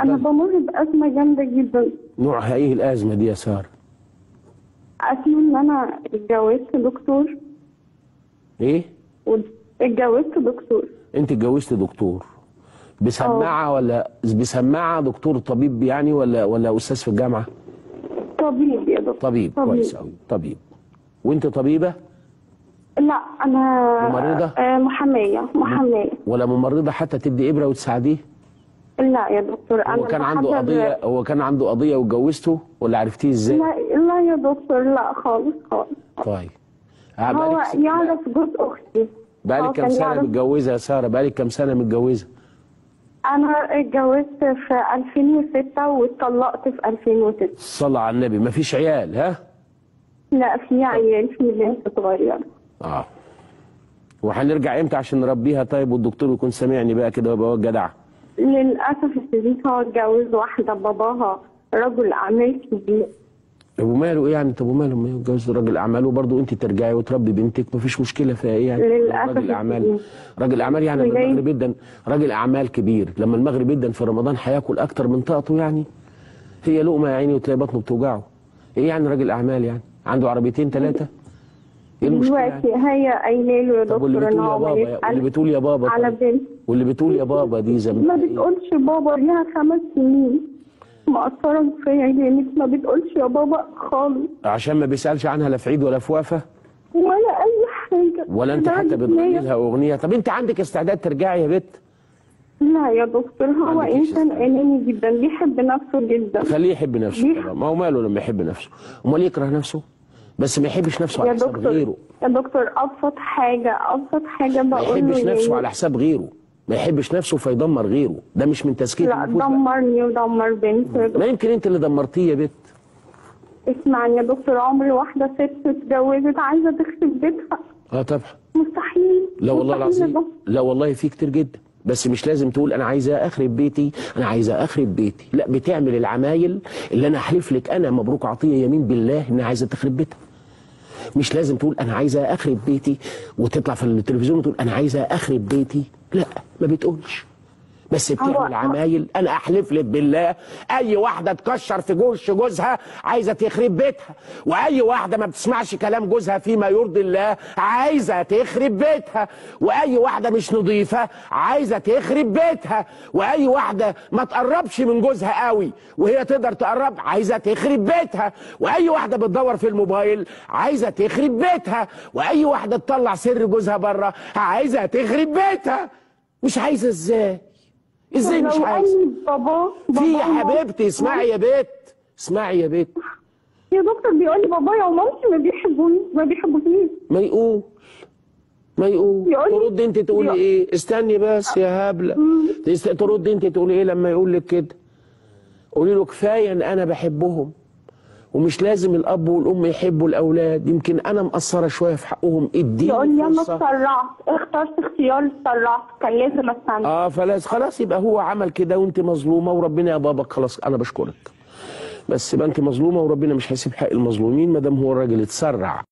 انا بمر بازمه جامده جدا. نوعها ايه الازمه دي يا ساره؟ اسمع ان انا اتجوزت دكتور. ايه؟ اتجوزت دكتور. انت اتجوزت دكتور بسماعه ولا بسماعه؟ دكتور طبيب يعني ولا استاذ في الجامعه؟ طبيب يا دكتور. طبيب كويس قوي. طبيب. وانت طبيبه؟ لا انا ممرضه؟ محاميه. ولا ممرضه حتى تدي ابره وتساعديه؟ لا يا دكتور انا هو كان عنده قضيه واتجوزته ولا عرفتيه ازاي؟ لا يا دكتور، لا خالص. طيب هو يعرف جوز اختي. بقالك كام سنه متجوزه يا ساره؟ بقالك كام سنه متجوزه؟ انا اتجوزت في 2006 واتطلقت في 2006. صلى على النبي. مفيش عيال ها؟ لا في عيال، في بنت صغيره. وهنرجع امتى عشان نربيها طيب والدكتور يكون سامعني بقى كده ويبقى هو الجدع؟ للاسف الشديد هو اتجوز واحده باباها رجل اعمال كبير. طب وماله ايه يعني؟ طب وماله ما يتجوز راجل اعمال وبرضه انت ترجعي وتربي بنتك؟ مفيش مشكله فيها ايه يعني؟ للاسف راجل اعمال يعني لما المغرب يدن راجل اعمال كبير، لما المغرب يدن في رمضان هياكل اكتر من طاقته يعني؟ هي لقمه يا عيني وتلاقي بطنه بتوجعه. ايه يعني راجل اعمال يعني؟ عنده عربيتين ثلاثه؟ ايه المشكله يعني؟ هي قايله له يا دكتور ان هو واللي بتقول يا بابا على بنت، واللي بتقول يا بابا دي ذنبها ما بتقولش بابا ليها 5 سنين مقصره فيا جامد، ما بتقولش يا بابا خالص عشان ما بيسالش عنها لا في عيد ولا في وقفه ولا اي حاجه، ولا انت حتى بتغني لها اغنيه. طب انت عندك استعداد ترجعي يا بت؟ لا يا دكتور هو انسان اناني جدا، بيحب نفسه جدا. خليه يحب نفسه طبعا، ما هو ماله لما يحب نفسه؟ امال يكره نفسه؟ بس ما يحبش نفسه على حساب غيره يا دكتور. ابسط حاجه بقول له ما يحبش نفسه على حساب غيره، ما يحبش نفسه فيدمر غيره، ده مش من تزكيه النفوس. لا دمرني ودمر بنتي. ما يمكن انت اللي دمرتيه يا بت. اسمعني يا دكتور، عمري واحده ست اتجوزت عايزه تخرب بيتها. طبعا مستحيل. لا والله العظيم، لا والله في كتير جدا، بس مش لازم تقول انا عايزه اخرب بيتي، انا عايزه اخرب بيتي، لا بتعمل العمايل اللي انا احلف لك انا مبروك عطيه يمين بالله انها عايزه تخرب بيتها. مش لازم تقول انا عايزه اخرب بيتي وتطلع في التلفزيون وتقول انا عايزه اخرب بيتي، لا ما بتقولش، بس بتعمل عمايل. انا احلف لك بالله اي واحده تكشر في جوزها عايزه تخرب بيتها، واي واحده ما بتسمعش كلام جوزها فيما يرضي الله عايزه تخرب بيتها، واي واحده مش نظيفه عايزه تخرب بيتها، واي واحده ما تقربش من جوزها قوي وهي تقدر تقرب عايزه تخرب بيتها، واي واحده بتدور في الموبايل عايزه تخرب بيتها، واي واحده تطلع سر جوزها بره عايزه تخرب بيتها. مش عايزه ازاي؟ ازاي مش عايزه؟ بابا في يا حبيبتي اسمعي يا بت، اسمعي يا بت. يا دكتور بيقول لي بابايا ومامتي ما بيحبونيش. ما يقول ترد انت تقولي ايه؟ استني بس يا هبله. ترد انت تقولي ايه لما يقول لك كده؟ قولي له كفايه ان انا بحبهم ومش لازم الاب والام يحبوا الاولاد، يمكن انا مقصره شويه في حقهم، اديني يقول لي انا اتسرعت، اخترت اختيار اتسرعت، كان لازم استنى. خلاص يبقى هو عمل كده وانت مظلومه وربنا يا بابا خلاص انا بشكرك، بس يبقى انت مظلومه وربنا مش هيسيب حق المظلومين ما دام هو الراجل اتسرع.